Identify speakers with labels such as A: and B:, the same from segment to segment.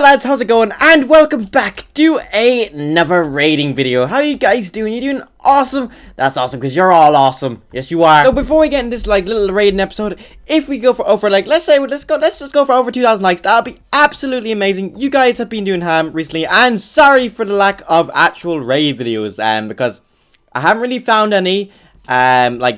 A: Alright lads, how's it going? And welcome back to another raiding video. How are you guys doing? You doing awesome? That's awesome because you're all awesome. Yes you are. So before we get in this little raiding episode, if we go for over let's just go for over 2,000 likes, that'll be absolutely amazing. You guys have been doing ham recently, and sorry for the lack of actual raid videos because I haven't really found any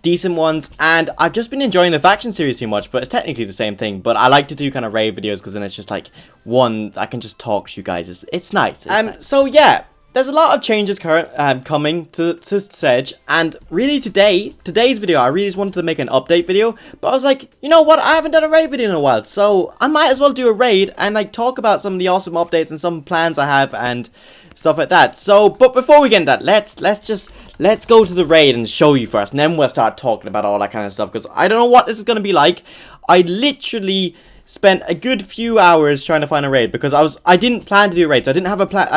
A: decent ones, and I've just been enjoying the faction series too much, but it's technically the same thing. But I like to do kind of raid videos because then it's just like one I can just talk to you guys. It's nice. Nice. So yeah, there's a lot of changes coming to Sedge, and really today's video I really just wanted to make an update video, but I was like, you know what, I haven't done a raid video in a while, so I might as well do a raid and like talk about some of the awesome updates and some plans I have and stuff like that. So, but before we get into that, let's go to the raid and show you first, and then we'll start talking about all that kind of stuff, because I don't know what this is going to be like. I literally spent a good few hours trying to find a raid because I didn't plan to do raids. I didn't have a plan.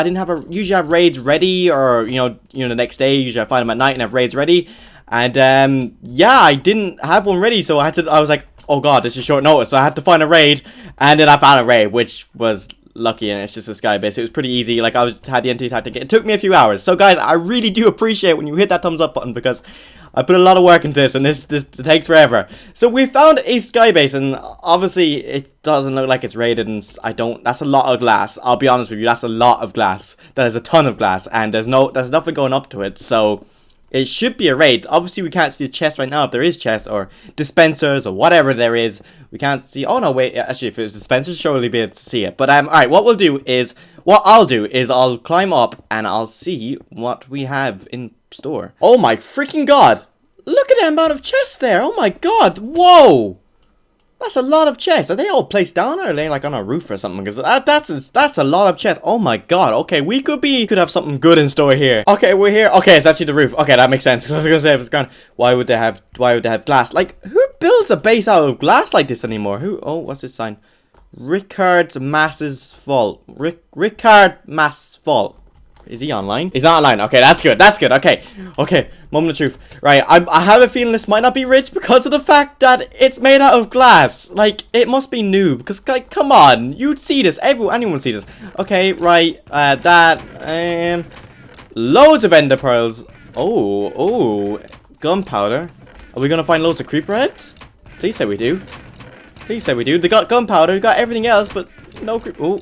A: Usually have raids ready, or you know the next day. Usually I find them at night and have raids ready, and yeah, I didn't have one ready, so I was like, oh god, this is short notice, so I had to find a raid, and then I found a raid, which was lucky, and it's just a sky base. It was pretty easy. Like, had the NT tactic. It took me a few hours. So guys, I really do appreciate when you hit that thumbs up button, because I put a lot of work into this, and this takes forever. So we found a sky base, and obviously it doesn't look like it's raided, and that's a lot of glass. I'll be honest with you, that's a lot of glass. That is a ton of glass, and there's nothing going up to it, so it should be a raid. Obviously, we can't see the chest right now, if there is chests or dispensers or whatever there is. We can't see. Oh no, wait. Actually, if it was dispensers, surely be able to see it. But alright. What I'll do is I'll climb up and I'll see what we have in store. Oh my freaking god! Look at the amount of chests there. Oh my god! Whoa! That's a lot of chests. Are they all placed down, or are they like on a roof or something? Because that's a lot of chests. Oh my god. Okay, we could have something good in store here. Okay, we're here. Okay, it's actually the roof. Okay, that makes sense. Because I was gonna say, if it's gone, why would they have glass? Like, who builds a base out of glass like this anymore? Who? Oh, what's this sign? Ricard's Mass's fault. Ricard Mass's fault. Is he online? He's not online. Okay, that's good. That's good. Okay. Okay. Moment of truth. Right. I have a feeling this might not be rich because of the fact that it's made out of glass. Like, it must be new. Because, like, come on. You'd see this. Anyone would see this. Okay, right. Loads of ender pearls. Oh. Gunpowder. Are we going to find loads of creeper heads? Please say we do. Please say we do. They got gunpowder. They got everything else, but no creep. Oh.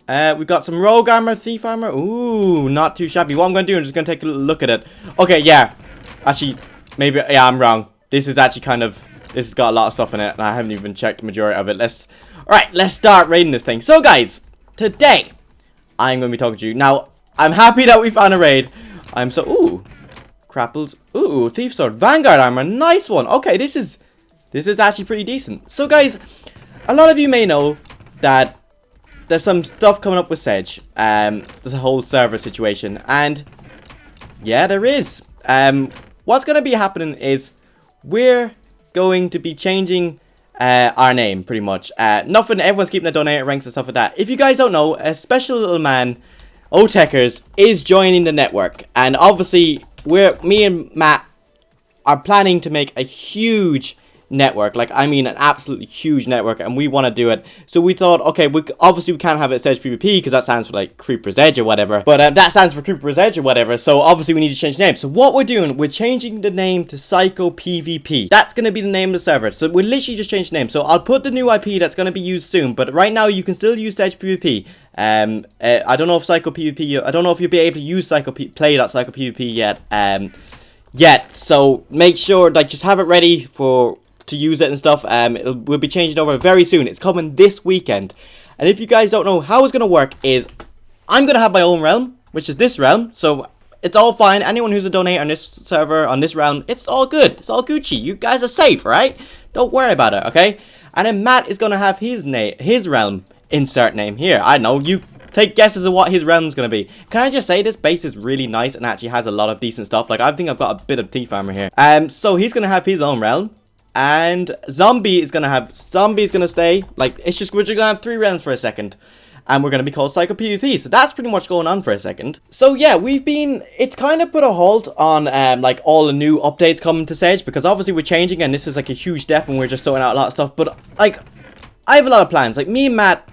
A: We've got some rogue armor, thief armor. Ooh, not too shabby. What I'm going to do, I'm just going to take a look at it. Okay, yeah. Actually, maybe, yeah, I'm wrong. This is actually this has got a lot of stuff in it, and I haven't even checked the majority of it. Alright, let's start raiding this thing. So, guys, today, I'm going to be talking to you. Now, I'm happy that we found a raid. Ooh, crapples. Ooh, thief sword, vanguard armor, nice one. Okay, this is actually pretty decent. So, guys, a lot of you may know that there's some stuff coming up with Sedge. There's a whole server situation, and yeah, there is. What's going to be happening is we're going to be changing our name, pretty much. Nothing. Everyone's keeping the donator ranks and stuff like that. If you guys don't know, a special little man, O-Techers, is joining the network, and obviously me and Matt are planning to make a huge network, like I mean an absolutely huge network, and we want to do it. So we thought, okay, obviously we can't have it SaicoPvP because that stands for like Creeper's Edge or whatever, but that stands for Creeper's Edge or whatever, so obviously we need to change the name. So what we're doing, we're changing the name to SaicoPvP. That's going to be the name of the server, so we're literally just changing the name. So I'll put the new IP that's going to be used soon, but right now you can still use SaicoPvP. I don't know if SaicoPvP, I don't know if you'll be able to use play.SaicoPvP yet, so make sure, like, just have it ready to use it and stuff. We'll be changing over very soon. It's coming this weekend. And if you guys don't know how it's going to work, is I'm going to have my own realm, which is this realm. So it's all fine. Anyone who's a donator on this server, on this realm, it's all good. It's all Gucci. You guys are safe, right? Don't worry about it, okay? And then Matt is going to have his realm insert name here. I know, you take guesses of what his realm's going to be. Can I just say, this base is really nice and actually has a lot of decent stuff. Like, I think I've got a bit of thief armor here. So he's going to have his own realm. And Zombie is gonna stay. Like, we're just gonna have 3 realms for a second, and we're gonna be called SaicoPvP. So that's pretty much going on for a second. So yeah, it's kind of put a halt on like all the new updates coming to Sedge, because obviously we're changing, and this is like a huge step, and we're just sorting out a lot of stuff. But like, I have a lot of plans. Like, me and Matt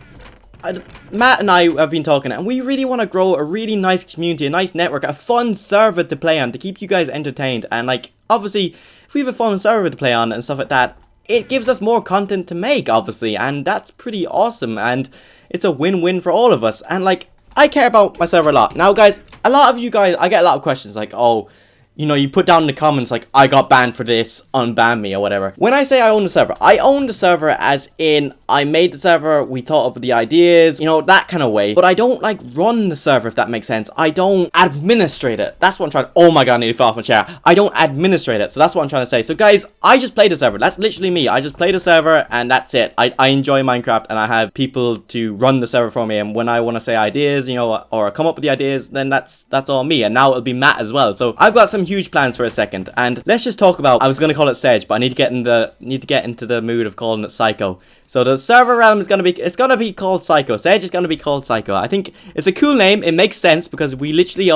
A: Matt and I have been talking, and we really want to grow a really nice community, a nice network, a fun server to play on, to keep you guys entertained. And like, obviously, if we have a fun server to play on and stuff like that, it gives us more content to make, obviously, and that's pretty awesome, and it's a win-win for all of us. And like, I care about my server a lot. Now guys, a lot of you guys, I get a lot of questions like, oh, you know, you put down in the comments like, I got banned for this, unban me or whatever. When I say I own the server, I own the server as in I made the server, we thought of the ideas, you know, that kind of way. But I don't like run the server, if that makes sense. I don't administrate it. That's what I'm trying to, oh my god, I nearly fell off my chair. I don't administrate it. So that's what I'm trying to say. So guys, I just play the server. That's literally me. I just play the server and that's it. I enjoy Minecraft and I have people to run the server for me. And when I want to say ideas, you know, or come up with the ideas, then that's all me. And now it'll be Matt as well. So I've got some huge plans for a second, and let's just talk about, I was going to call it Sedge, but I need to get into the mood of calling it Psycho. So the server realm is going to be called Psycho. Sedge is going to be called Psycho. I think it's a cool name. It makes sense because we literally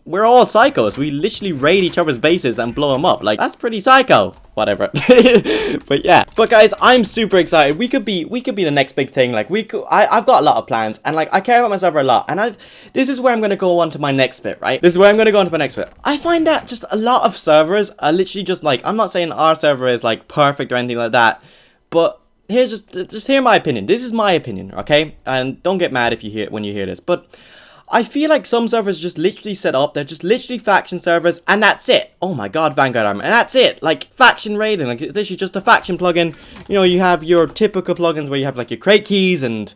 A: we're all psychos. We literally raid each other's bases and blow them up. Like, that's pretty psycho. Whatever. But yeah. But guys, I'm super excited. We could be the next big thing. Like, I've got a lot of plans, and like, I care about my server a lot. And this is where I'm gonna go on to my next bit, right? This is where I'm gonna go on to my next bit. I find that just a lot of servers are literally just like, I'm not saying our server is like perfect or anything like that, but here's just hear my opinion. This is my opinion, okay? And don't get mad when you hear this, but I feel like some servers just literally set up, they're just literally faction servers, and that's it. Oh my god, Vanguard Armor, and that's it. Like, faction raiding, like, this is just a faction plugin. You know, you have your typical plugins where you have, like, your crate keys, and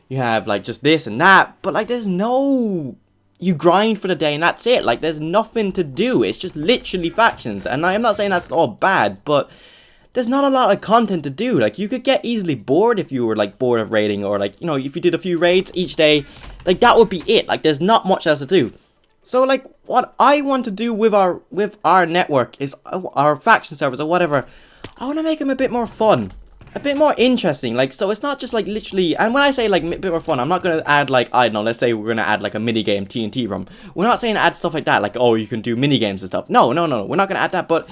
A: you have, like, just this and that, but, like, there's no... You grind for the day, and that's it. Like, there's nothing to do. It's just literally factions, and I'm not saying that's all bad, but there's not a lot of content to do. Like, you could get easily bored if you were, like, bored of raiding, or, like, you know, if you did a few raids each day, like, that would be it. Like, there's not much else to do. So, like, what I want to do with our network is, our faction servers or whatever, I want to make them a bit more fun, a bit more interesting. Like, so it's not just, like, literally, and when I say, like, a bit more fun, I'm not going to add, like, I don't know, let's say we're going to add, like, a minigame TNT room. We're not saying add stuff like that, like, oh, you can do minigames and stuff. No, we're not going to add that, but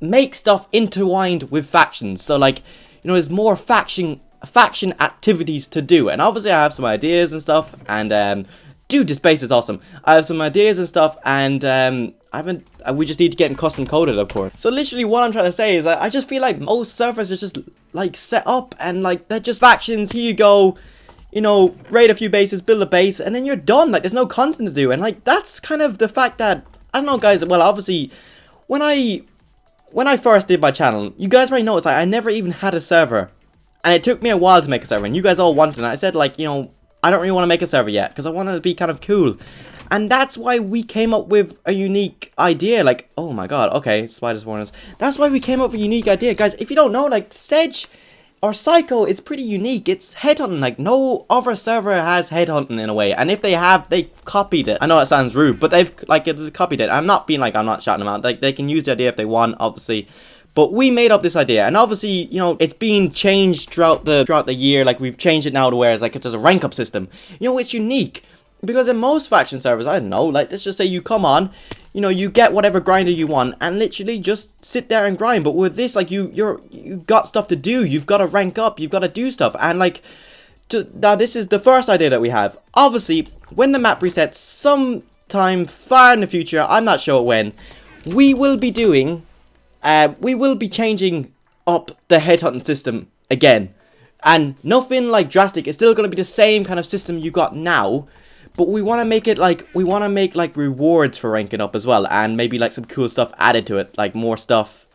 A: make stuff intertwined with factions. So, like, you know, there's more faction activities to do. And obviously I have some ideas and stuff, and dude, this base is awesome. I have some ideas and stuff, and we just need to get them custom coded, of course. So literally what I'm trying to say is I just feel like most servers are just like set up, and like they're just factions. Here you go, you know, raid a few bases, build a base, and then you're done. Like, there's no content to do. And like, that's kind of the fact that, I don't know guys, well, obviously when I first did my channel, you guys might notice I never even had a server. And it took me a while to make a server, and you guys all wanted it. I said, like, you know, I don't really want to make a server yet, because I wanted it to be kind of cool. And that's why we came up with a unique idea. Like, oh my god, okay, spiders warn us. That's why we came up with a unique idea. Guys, if you don't know, like, Sedge or Psycho is pretty unique. It's headhunting. Like, no other server has headhunting in a way. And if they have, they copied it. I know that sounds rude, but they've, like, copied it. I'm not being like, I'm not shouting them out. Like, they can use the idea if they want, obviously. But we made up this idea, and obviously, you know, it's been changed throughout the year. Like, we've changed it now to where it's like there's a rank up system. You know, it's unique because in most faction servers, I don't know, like, let's just say you come on, you know, you get whatever grinder you want, and literally just sit there and grind. But with this, like, you got stuff to do. You've got to rank up. You've got to do stuff, and like, now this is the first idea that we have. Obviously, when the map resets, sometime far in the future, I'm not sure when, we will be doing. We will be changing up the headhunting system again, and nothing like drastic. It's still going to be the same kind of system you got now, but we want to make it like, we want to make like rewards for ranking up as well, and maybe like some cool stuff added to it, like more stuff,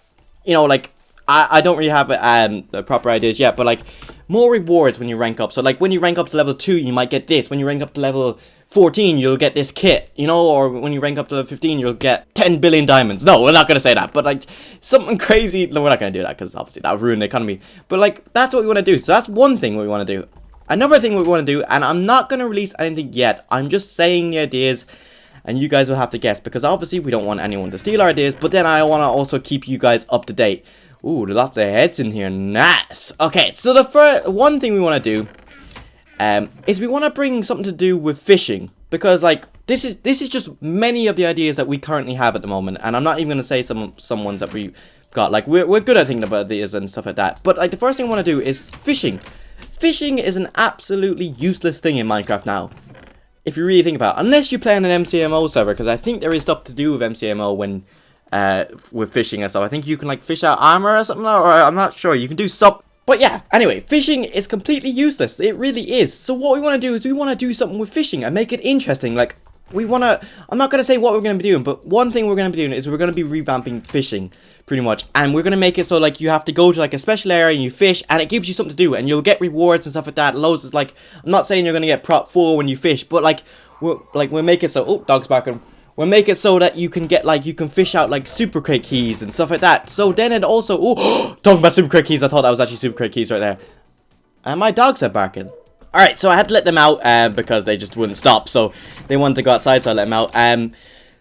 A: you know, like I don't really have the proper ideas yet, but like more rewards when you rank up. So like when you rank up to level 2, you might get this. When you rank up to level 14, you'll get this kit, you know, or when you rank up to level 15, you'll get 10 billion diamonds. No, we're not going to say that, but like something crazy. No, we're not going to do that because obviously that would ruin the economy. But like, that's what we want to do. So that's one thing we want to do. Another thing we want to do, and I'm not going to release anything yet. I'm just saying the ideas, and you guys will have to guess, because obviously we don't want anyone to steal our ideas, but then I want to also keep you guys up to date. Ooh, lots of heads in here. Nice. Okay, so the first one thing we want to do is we want to bring something to do with fishing, because like this is just many of the ideas that we currently have at the moment, and I'm not even going to say some ones that we got. Like we're good at thinking about ideas and stuff like that, but like the first thing I want to do is fishing. fishing is an absolutely useless thing in Minecraft now. If you really think about it. Unless you play on an MCMO server, because I think there is stuff to do with MCMO when, with fishing and stuff. I think you can, like, fish out armor or something, or I'm not sure. You can do stuff. But yeah, anyway, fishing is completely useless. It really is. So what we want to do is we want to do something with fishing and make it interesting. Like, we want to, I'm not going to say what we're going to be doing, but one thing we're going to be doing is we're going to be revamping fishing, pretty much. And we're going to make it so, like, you have to go to, like, a special area and you fish, and it gives you something to do, and you'll get rewards and stuff like that. Loads of, like, I'm not saying you're going to get prop 4 when you fish, but, like, we'll make it so, oh, dog's barking. We'll make it so that you can get, like, you can fish out, like, super crate keys and stuff like that. So then it also, oh, talking about super crate keys, I thought that was actually super crate keys right there. And my dogs are barking. Alright, so I had to let them out because they just wouldn't stop. So they wanted to go outside, so I let them out.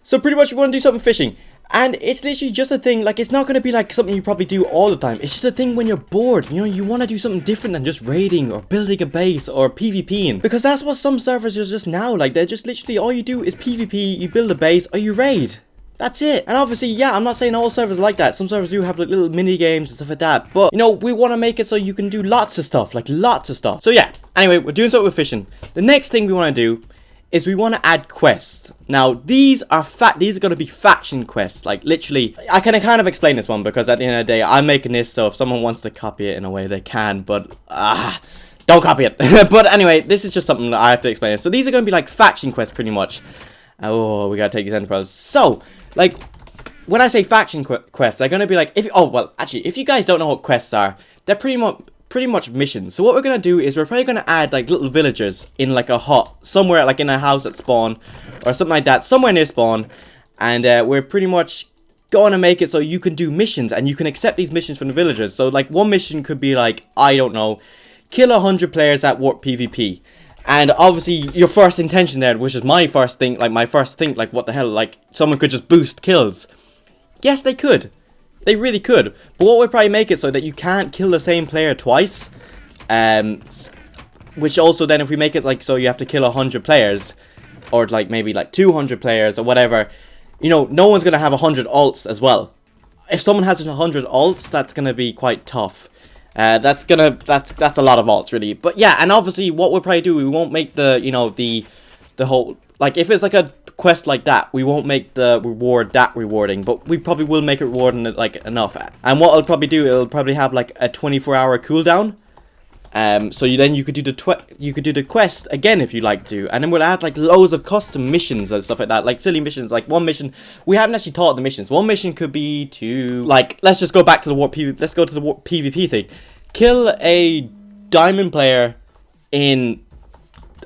A: So pretty much we want to do something fishing. And it's literally just a thing, like, it's not going to be like something you probably do all the time. It's just a thing when you're bored, you know, you want to do something different than just raiding or building a base or PvPing. Because that's what some servers are just now, like, they're just literally, all you do is PvP, you build a base, or you raid. That's it. And obviously, yeah, I'm not saying all servers are like that. Some servers do have, like, little mini games and stuff like that. But, you know, we want to make it so you can do lots of stuff, like, lots of stuff. So yeah, anyway, we're doing something with fishing. The next thing we want to do is we want to add quests. Now, these are going to be faction quests. Like, literally, I can kind of explain this one because at the end of the day, I'm making this, so if someone wants to copy it in a way, they can, but, don't copy it. But anyway, this is just something that I have to explain. So these are going to be like faction quests, pretty much. Oh, we gotta take these enterprises. So, like, when I say faction quests, they're gonna be like, if you guys don't know what quests are, they're pretty much missions. So what we're gonna do is we're probably gonna add, like, little villagers in, like, a hut somewhere, like in a house at spawn or something like that, somewhere near spawn, and we're pretty much gonna make it so you can do missions and you can accept these missions from the villagers. So, like, one mission could be like, I don't know, kill 100 players at Warp PvP. And obviously your first intention there, which is my first thing, like what the hell, like, someone could just boost kills. Yes, they could. They really could. But what would probably make it so that you can't kill the same player twice. Which also then, if we make it like so you have to kill 100 players, or like maybe like 200 players or whatever, you know, no one's gonna have 100 ults as well. If someone has 100 ults, that's gonna be quite tough. That's a lot of ults, really. But yeah, and obviously what we'll probably do, we won't make the, you know, the whole, like, if it's like a quest like that, we won't make the reward that rewarding, but we probably will make it rewarding, like, enough. And what it'll probably do, it'll probably have like a 24-hour cooldown. So you could do the quest again if you like to, and then we'll add like loads of custom missions and stuff like that, like silly missions. Like one mission, we haven't actually taught the missions. One mission could be to, like, let's just go back to the Warp PvP. Let's go to the Warp PvP thing. Kill a diamond player in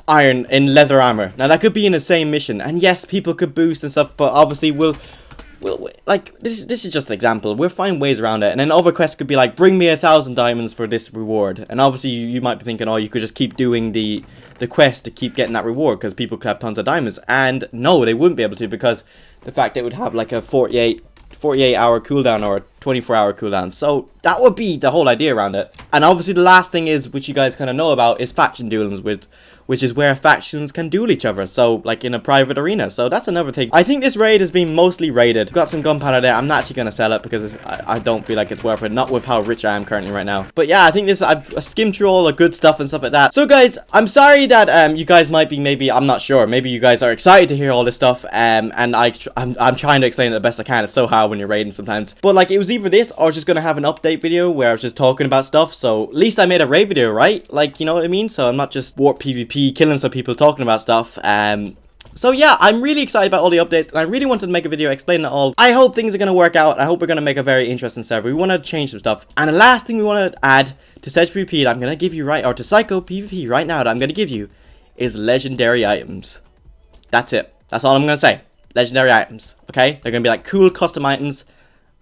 A: leather armor. Now that could be in the same mission, and yes, people could boost and stuff, but obviously we'll like, this is just an example. We'll find ways around it. And then other quests could be like, bring me 1,000 diamonds for this reward. And obviously you might be thinking, oh, you could just keep doing the quest to keep getting that reward because people could have tons of diamonds. And no, they wouldn't be able to, because the fact it would have like a 48-hour cooldown or a 24-hour cooldown. So that would be the whole idea around it. And obviously the last thing is, which you guys kind of know about, is faction duels, which is where factions can duel each other. So, like, in a private arena. So that's another thing. I think this raid has been mostly raided. Got some gunpowder there. I'm not actually going to sell it because I don't feel like it's worth it. Not with how rich I am currently right now. But yeah, I think I've skimmed through all the good stuff and stuff like that. So guys, I'm sorry that you guys might be, maybe, I'm not sure. Maybe you guys are excited to hear all this stuff. And I'm trying to explain it the best I can. It's so hard when you're raiding sometimes. But like, it was either this or just going to have an update video where I was just talking about stuff. So at least I made a raid video, right? Like, you know what I mean? So I'm not just Warp PvP killing some people talking about stuff. So yeah, I'm really excited about all the updates, and I really wanted to make a video explaining it all. I hope things are going to work out. I hope we're going to make a very interesting server. We want to change some stuff. And the last thing we want to add to SaicoPvP that I'm going to give you to SaicoPvP right now that I'm going to give you is legendary items. That's it. That's all I'm going to say. Legendary items. Okay? They're going to be like cool custom items.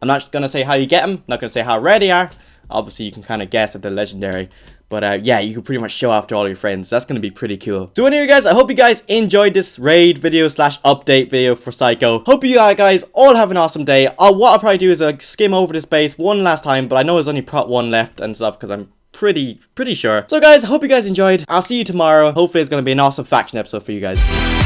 A: I'm not going to say how you get them. I'm not going to say how rare they are. Obviously, you can kind of guess if they're legendary. But yeah, you can pretty much show off to all your friends. That's going to be pretty cool. So anyway, guys, I hope you guys enjoyed this raid video / update video for Saico. Hope you guys all have an awesome day. What I'll probably do is skim over this base one last time. But I know there's only prop 1 left and stuff because I'm pretty sure. So guys, I hope you guys enjoyed. I'll see you tomorrow. Hopefully it's going to be an awesome faction episode for you guys.